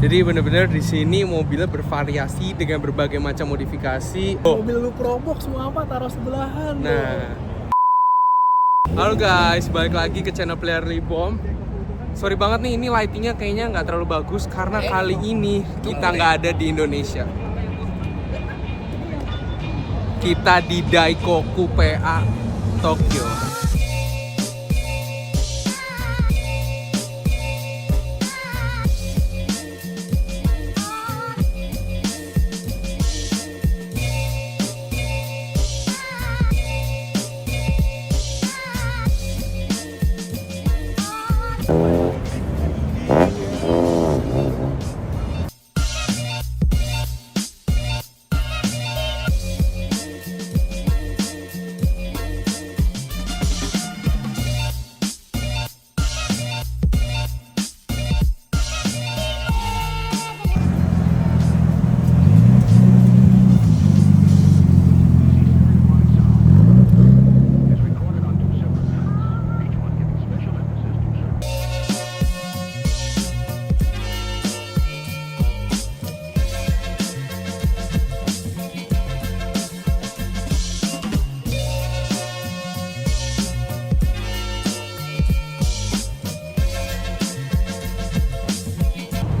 Jadi bener-bener di sini mobilnya bervariasi dengan berbagai macam modifikasi. Mobil lu Probox semua apa taruh sebelahan. Nah, halo guys, balik lagi ke channel Player Libom. Sorry banget nih, ini lightingnya kayaknya nggak terlalu bagus karena kali ini kita nggak ada di Indonesia. Kita di Daikoku PA Tokyo.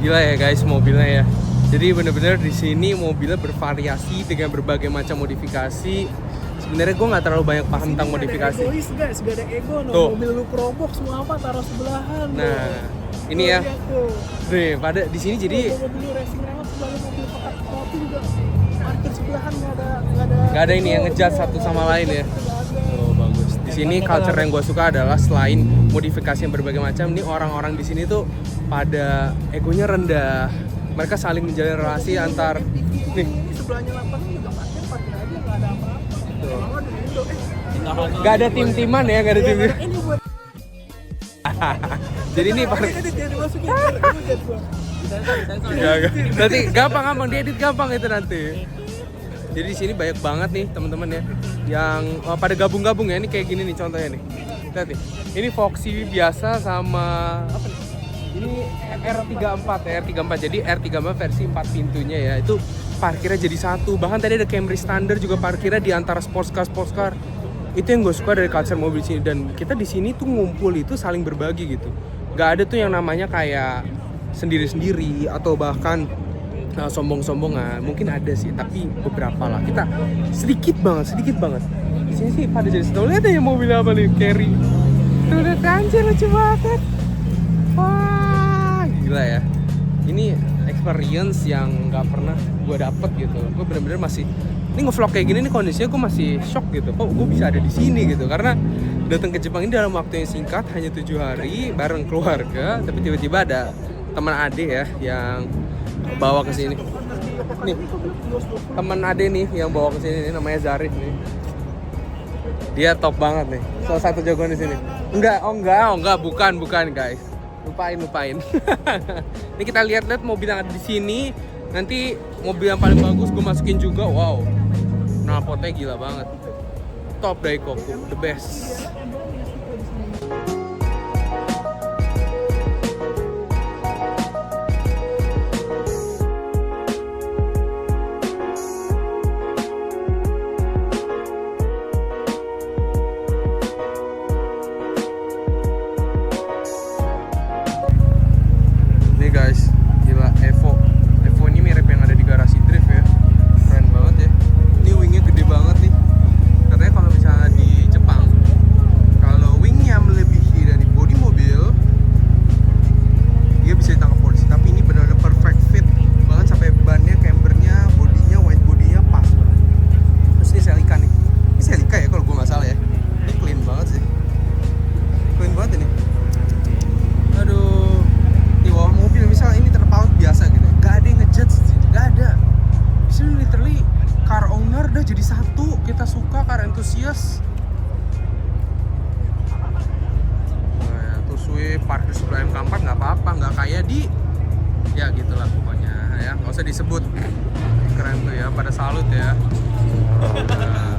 Gila ya guys mobilnya ya. Jadi bener-bener di sini mobilnya bervariasi dengan berbagai macam modifikasi. Sebenarnya gue nggak terlalu banyak paham tentang modifikasi. Ada egois guys, gak ada ego no. Tuh. Mobil lu Probox semua apa taruh sebelahan. Nah, ini ya. Nih, pada di sini jadi mobil lu racing remote sebagai mobil kotak kopi juga parkir sebelahan nggak ada ini yang ngejat satu sama lain ya. Oh bagus. Di sini culture yang gue suka adalah selain modifikasi yang berbagai macam, nih orang-orang di sini tuh pada egonya rendah. Mereka saling menjalin relasi antar nih. Sebelahnya lapas juga parkir aja nggak ada apa-apa. Nggak ada tim-timan ya, nggak ada tim. Ini buat Jadi ini parkir. dimasukin. Nanti gampang diedit gampang itu nanti. Jadi di sini banyak banget nih teman-teman ya yang pada gabung-gabung ya. Ini kayak gini nih contohnya nih. Lihat nih. Ini Foxy biasa sama apa nih? Ini R34 ya, R34. Jadi R34 versi 4 pintunya ya. Itu parkirnya jadi satu. Bahkan tadi ada Camry standar juga parkirnya di antara sports car. Itu yang gue suka dari culture mobil sini, dan kita di sini tuh ngumpul itu saling berbagi gitu. Gak ada tuh yang namanya kayak sendiri-sendiri atau bahkan sombong-sombongan. Mungkin ada sih, tapi beberapa lah. Kita sedikit banget. Di sini sih pada jadi setahu. Lihat ya mobil apa nih, Carry. Tuh lihat anjir lucu banget. Wah, gila ya. Ini experience yang nggak pernah gue dapet gitu. Gue bener-bener masih ini nge-vlog kayak gini nih kondisinya gue masih shock gitu. Kok gue bisa ada di sini gitu? Karena datang ke Jepang ini dalam waktu yang singkat, hanya 7 hari bareng keluarga. Tapi tiba-tiba ada teman adik ya yang bawa ke sini. Nih, teman adik nih yang bawa ke sini namanya Zarif nih. Dia top banget nih. Salah satu jagoan di sini. Enggak, bukan guys. Lupain. Ini kita lihat mobil yang ada di sini. Nanti mobil yang paling bagus gue masukin juga. Wow, knalpotnya gila banget. Top Daikoku, the best. Nih guys, gila Evo ini mirip yang ada di garasi drift ya. Keren banget ya. Ini wingnya gede banget nih. Katanya kalau misalnya di Jepang, kalau wingnya melebihi dari bodi mobil, dia bisa ditangkap polisi. Tapi ini benar-benar perfect fit banget, sampai bannya, cambernya, bodinya, white bodinya pas banget. Terus ini Celica nih. Ini Celica ya kalau gue nggak salah ya. Ini clean banget sih. Clean banget ini. Aduh, di bawah mobil misalnya ini terpaut biasa gitu, gak ada yang ngejudge, gak ada. Di sini literally car owner udah jadi satu. Kita suka car enthusiast. Nah, ya, tuh Swift parkir sebelah MK4 nggak apa-apa, nggak kayak di ya gitulah pokoknya ya, nggak usah disebut. Keren tuh ya, pada salut ya. Nah,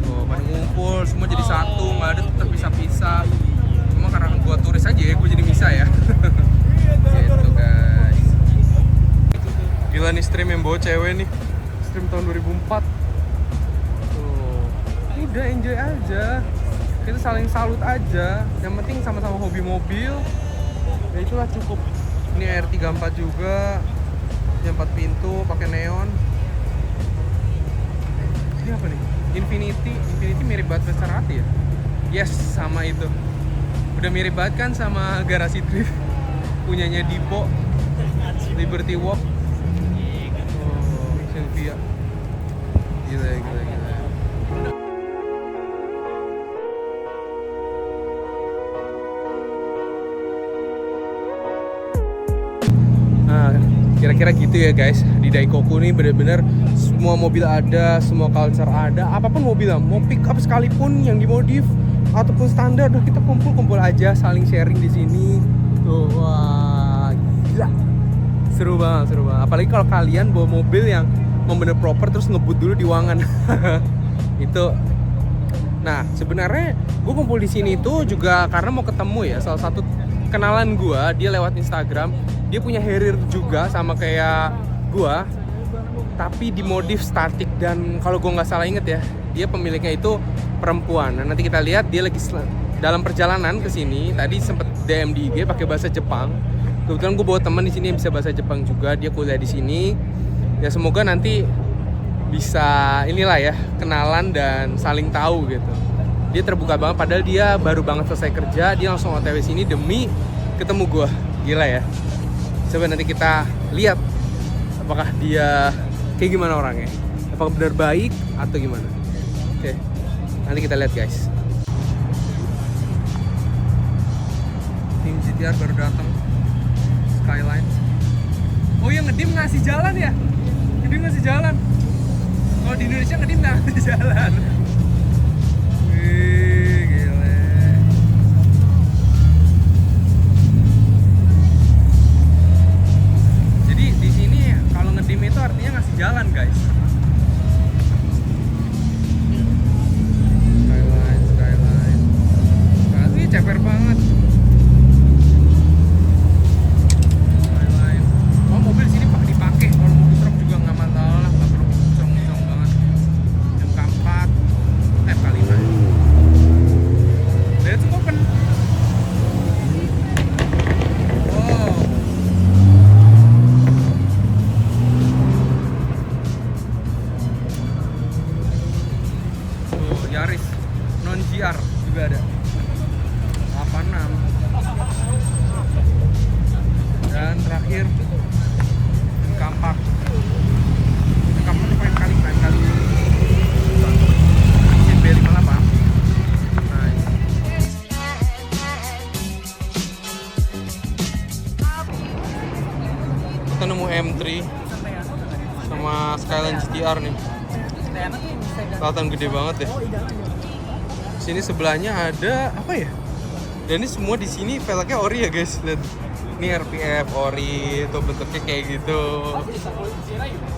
tuh pada ngumpul semua jadi satu, nggak ada tuh terpisah-pisah. Cuma karena gua turis aja ya, gua jadi bisa ya. Gitu guys. Gila nih stream yang bawa cewek nih. Stream tahun 2004. Tuh. Udah enjoy aja. Kita saling salut aja. Yang penting sama-sama hobi mobil. Ya itulah cukup. Ini R34 juga. Yang 4 pintu pakai neon. Ini apa nih? Infinity mirip banget Maserati ya? Yes, sama itu. Udah mirip banget kan sama Garasi Drift punyanya Dipo, Liberty Walk. Oh, Sylvia. Gila. Nah, kira-kira gitu ya guys. Di Daikoku nih bener-bener semua mobil ada, semua culture ada, apapun mobilnya, mau pick up sekalipun yang dimodif ataupun standar, udah kita kumpul aja, saling sharing di sini. Tuh, wah, gila. Seru banget. Apalagi kalau kalian bawa mobil yang mau bener proper terus ngebut dulu di Wangan. Itu. Nah, sebenarnya gue kumpul di sini itu juga karena mau ketemu ya salah satu kenalan gue, dia lewat Instagram. Dia punya Harrier juga sama kayak gue, tapi dimodif statik, dan kalau gue nggak salah inget ya, dia pemiliknya itu perempuan. Nah, nanti kita lihat dia lagi dalam perjalanan ke sini. Tadi sempet DM di IG pakai bahasa Jepang. Kebetulan gue bawa teman di sini yang bisa bahasa Jepang juga, dia kuliah di sini. Ya semoga nanti bisa inilah ya, kenalan dan saling tahu gitu. Dia terbuka banget, padahal dia baru banget selesai kerja, dia langsung OTW sini demi ketemu gue. Gila ya. Coba nanti kita lihat apakah dia kayak gimana orangnya, apakah benar baik atau gimana. Oke, nanti kita lihat guys. Tim GTR baru datang. Skyline. Oh iya, ngedim ngasih jalan ya? Ngedim ngasih jalan. Kalau di Indonesia ngedim nggak ngasih jalan. Wih, gile. Jadi di sini kalau ngedim itu artinya ngasih jalan guys. Skyline. Nah, ceper banget. Skyline. Oh, mobil sini dipakai. Kalau mobil truk juga nggak masalah lah, nggak perlu kencang banget. MK4, MK5. Let's open. Wow. Yaris non GR juga ada 86, dan terakhir Kampak itu paling kali ini B58. Nice. Kita nemu M3 sama Skyline GTR nih. Kelihatan gede banget ya. Sini sebelahnya ada apa ya? Dan ini semua di sini velgnya ori ya guys. Lihat. Ini RPF ori, tuh bentuknya kayak gitu.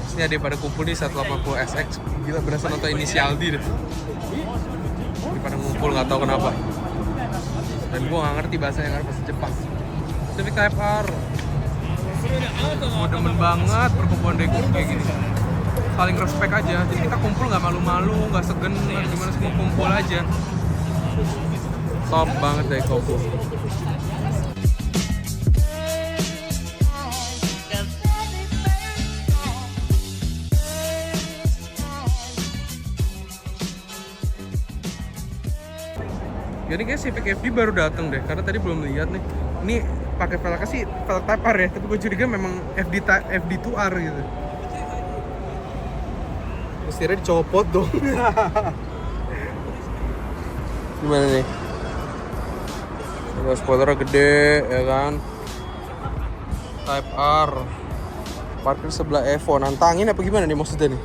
Sini ada pada kumpul nih 180 SX. Gila, berasa nonton inisial D deh. Ini pada ngumpul nggak tahu kenapa. Dan gua nggak ngerti bahasanya karena bahasa Jepang. Civic Type R. Gua demen banget perkumpulan Daikoku kayak gini. Saling respect aja, jadi kita kumpul nggak malu-malu, nggak segen, gimana, semua kumpul aja. Top banget Daikoku. Jadi kayak Civic FD baru datang deh, karena tadi belum lihat nih. Ini pakai velgnya sih velg Type R ya, tapi gue curiga memang FD2R gitu. Setirnya dicopot dong. Gimana nih? Spoilernya gede ya kan. Type R. Parkir sebelah Evo. Nantangin apa gimana nih maksudnya nih?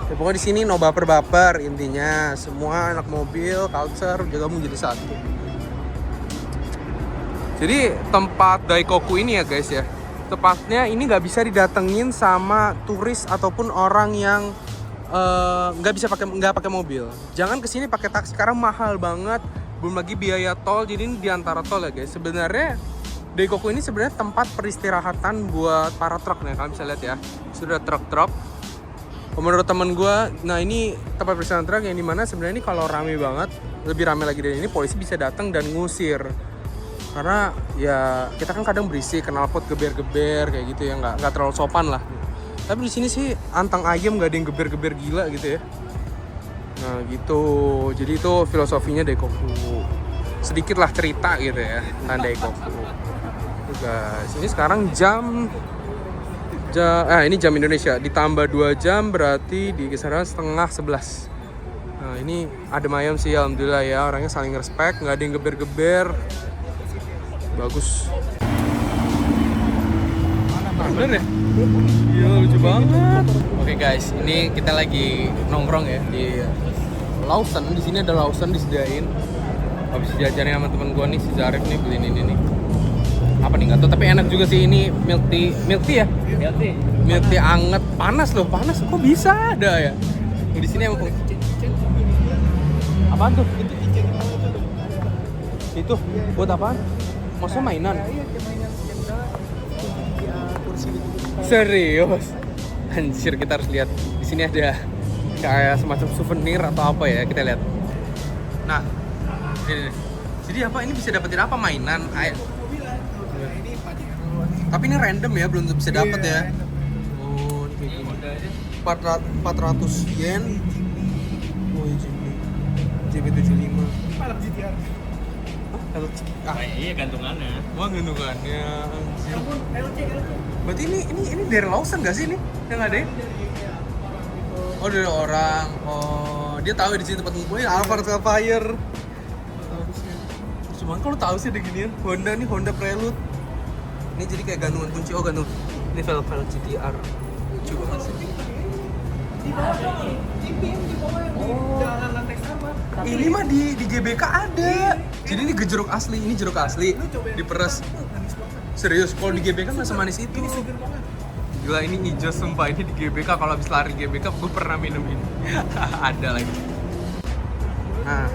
Ya, pokoknya di sini no baper-baper intinya. Semua anak mobil, culture juga menjadi satu. Jadi tempat Daikoku ini ya guys ya, tepatnya ini nggak bisa didatengin sama turis ataupun orang yang nggak pakai mobil. Jangan kesini pakai taksi karena mahal banget. Belum lagi biaya tol. Jadi ini di antara tol ya guys. Sebenarnya Daikoku ini sebenarnya tempat peristirahatan buat para truk nih, kalian bisa lihat ya. Sudah truk-truk. Menurut temen gue, nah ini tempat peristirahatan truk yang dimana sebenarnya ini kalau rame banget, lebih rame lagi dari ini, polisi bisa datang dan ngusir. Karena ya kita kan kadang berisik, knalpot geber-geber kayak gitu ya, nggak terlalu sopan lah. Tapi di sini sih antang ayam nggak ada yang geber-geber gila gitu ya. Nah gitu, jadi itu filosofinya Daikoku. Sedikit lah cerita gitu ya tentang Daikoku. Tuh guys, ini sekarang ini jam Indonesia, ditambah 2 jam berarti di kisaran setengah 11. Nah ini adem ayam sih, alhamdulillah ya, orangnya saling respect, nggak ada yang geber-geber. Bagus. Bener ya? Iya, lucu banget. Oke guys, ini kita lagi nongkrong ya di Lawson. Di sini ada Lawson disediain. Habis jajarin sama temen gue nih, si Zarif nih, beliin ini nih. Apa nih, nggak tahu, tapi enak juga sih ini. Milk tea ya? Milk tea anget, panas loh, panas. Kok bisa ada ya? Di sini emang apaan tuh? Itu buat apaan? Maksudnya mainan? Iya, kayak mainan kursi gitu. Serius? Anjir, kita harus lihat. Di sini ada kayak semacam souvenir atau apa ya, kita lihat. Nah, ini. Jadi apa ini bisa dapetin apa, mainan? Ayo. Tapi ini random ya, belum bisa dapet ya. Oh, ini kayak 400 yen. Oh, JB75. Balap GTR. Iya gantungannya. Wah, gantungannya. Anjir. LC. Berarti ini dari Lawson gak sih ini yang ada? Oh, dari orang. Oh, dia tahu di sini tempat ngumpulnya Alphard Sapphire. Cuman kalau tahu sih ada ginian. Honda Prelude. Ini jadi kayak gantungan kunci. Oh, gantung. Ini velg GTR. Lucu banget sih. Jangan lantai sama. Ini mah di GBK ada. Jadi ini jeruk asli. Ini jeruk asli. Diperes. Serius, kalau di GBK nggak semanis itu. Gila, ini hijau sumpah. Ini di GBK, kalau habis lari GBK gue pernah minum ini. Ada lagi. Nah,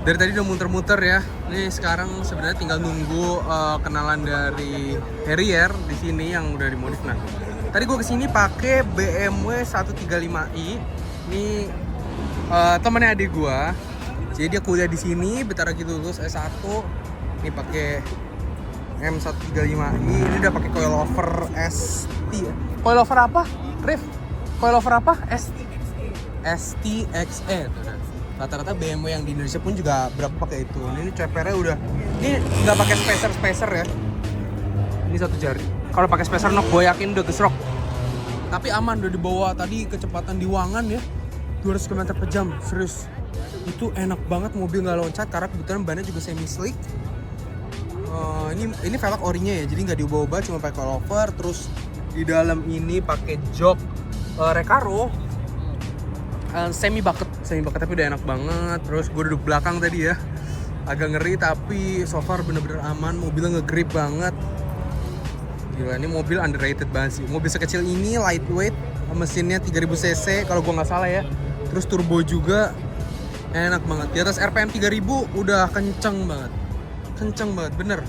dari tadi udah muter-muter ya. Ini sekarang sebenarnya tinggal nunggu kenalan dari Harrier di sini yang udah dimodif. Nah, tadi gue kesini pakai BMW 135i. Ini temennya adik gue. Jadi dia kuliah di sini, bentar lagi lulus S1. Ini pakai M135i. Ini udah pakai coilover ST. Coilover apa? Rif? Coilover apa? STXE. Rata-rata BMW yang di Indonesia pun juga berapa pakai itu. Ini cepernya udah. Ini nggak pakai spacer ya. Ini satu jari. Kalau pakai spacer nok gue yakin udah gesrok. Tapi aman, udah dibawa tadi kecepatan di Wangan ya. 200 km per jam, serius. Itu enak banget, mobil nggak loncat karena kebetulan bannya juga semi slick. Ini velg orinya ya, jadi nggak diubah-ubah, cuma pakai coilover. Terus di dalam ini pakai jok Recaro semi bucket tapi udah enak banget. Terus gue duduk belakang tadi ya, agak ngeri tapi so far bener-bener aman. Mobilnya nge-grip banget. Gila, ini mobil underrated banget sih. Mobil sekecil ini lightweight, mesinnya 3000 cc kalau gue nggak salah ya. Terus turbo juga enak banget. Di atas RPM 3000 udah kenceng banget bener.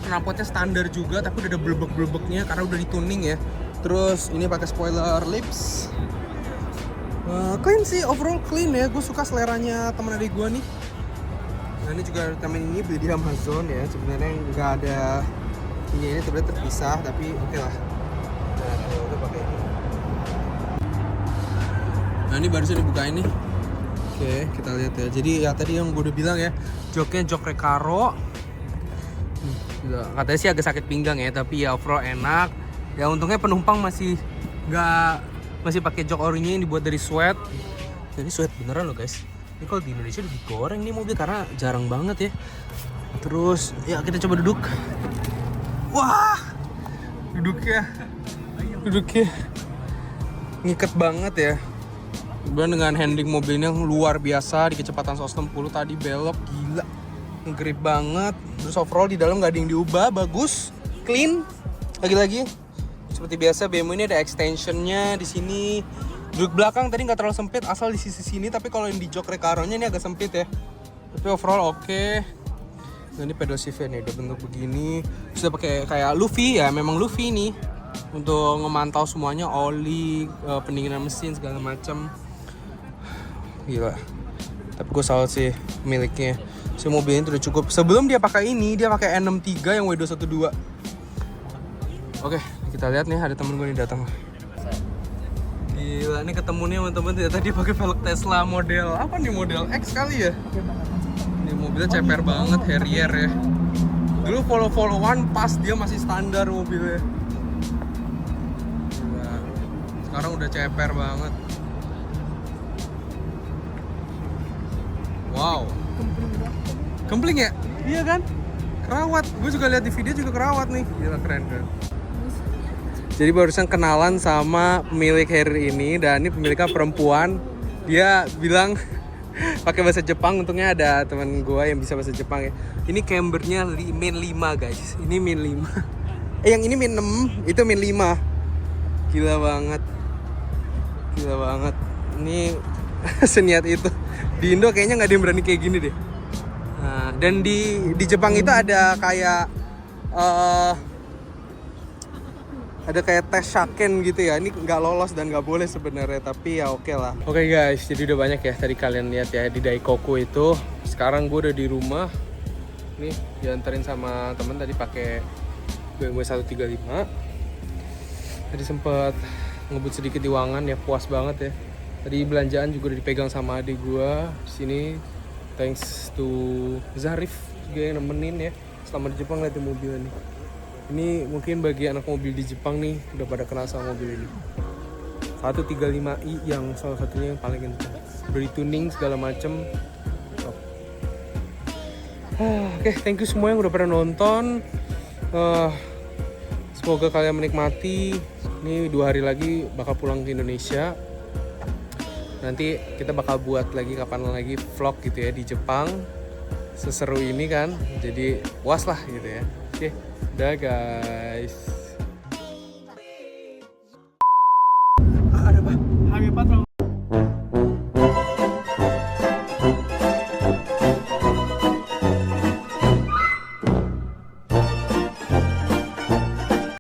Knalpotnya standar juga tapi udah ada blebek-blebeknya karena udah dituning ya. Terus ini pakai spoiler lips. Clean sih, overall clean ya. Gue suka seleranya temen adik gue nih. Nah ini juga temen ini beli di Amazon ya. Sebenarnya nggak ada ini sebenarnya terpisah tapi oke lah. Nah udah pakai ini. Nah ini barusan dibuka ini. Oke, kita lihat ya. Jadi ya tadi yang gue udah bilang ya, joknya jok Recaro. Katanya sih agak sakit pinggang ya, tapi ya overall enak. Ya untungnya penumpang masih pakai jok orinya yang dibuat dari sweat. Ini sweat beneran loh guys. Ini kalau di Indonesia udah digoreng nih mobil karena jarang banget ya. Terus ya kita coba duduk. Wah, duduknya ngiket banget ya. Kemudian dengan handling mobilnya yang luar biasa di kecepatan 160 tadi belok gila, nge-grip banget. Terus overall di dalam nggak ada yang diubah, bagus, clean. Lagi-lagi seperti biasa BMW ini ada extensionnya di sini. Duduk belakang tadi nggak terlalu sempit, asal di sisi sini. Tapi kalau yang di jok Recaro-nya ini agak sempit ya. Tapi overall oke. Nah, ini pedal shiftnya nih udah bentuk begini. Sudah pakai kayak Luffy ya, memang Luffy nih untuk memantau semuanya, oli, pendinginan mesin segala macam. Gila. Tapi gue salut sih miliknya. Si mobil ini udah cukup. Sebelum dia pakai ini, dia pakai N63 yang W212. Oke, kita lihat nih ada temen gue nih datang. Gila, nih ketemu nih temen-temen ternyata dia pakai velg Tesla model apa nih, model X kali ya? Ini mobilnya ceper banget, Harrier ya. Dulu follow-followan pas dia masih standar mobilnya. Gila. Sekarang udah ceper banget. Wow. Kempling ya? Iya kan? Kerawat. Gue juga lihat di video juga kerawat nih. Gila, keren. Jadi barusan kenalan sama pemilik Harrier ini, dan ini pemiliknya perempuan. Dia bilang pakai bahasa Jepang. Untungnya ada teman gue yang bisa bahasa Jepang ya. Ini cambernya min 5 guys. Ini min 5. Yang ini min 6, itu min 5. Gila banget. Gila banget. Ini seniat itu. Di Indo kayaknya nggak ada yang berani kayak gini deh. Nah, dan di Jepang itu ada kayak ada kayak tes shaken gitu ya. Ini nggak lolos dan nggak boleh sebenarnya, tapi ya oke lah. Oke guys, jadi udah banyak ya tadi kalian lihat ya di Daikoku itu. Sekarang gue udah di rumah. Nih dianterin sama temen tadi pakai BMW 135. Tadi sempet ngebut sedikit di Wangan ya, puas banget ya. Tadi belanjaan juga udah dipegang sama adik gue di sini. Thanks to Zarif juga yang nemenin ya selama di Jepang liatin mobil ini. Ini mungkin bagi anak mobil di Jepang nih udah pada kenal sama mobil ini. 135i yang salah satunya yang paling kencang. Udah di tuning segala macem. Oke, thank you semua yang udah pada nonton. Semoga kalian menikmati. Ini 2 hari lagi bakal pulang ke Indonesia. Nanti kita bakal buat lagi kapan lagi vlog gitu ya di Jepang. Seseru ini kan. Jadi puas lah gitu ya. Oke, dah guys. Ada apa? Harga patron.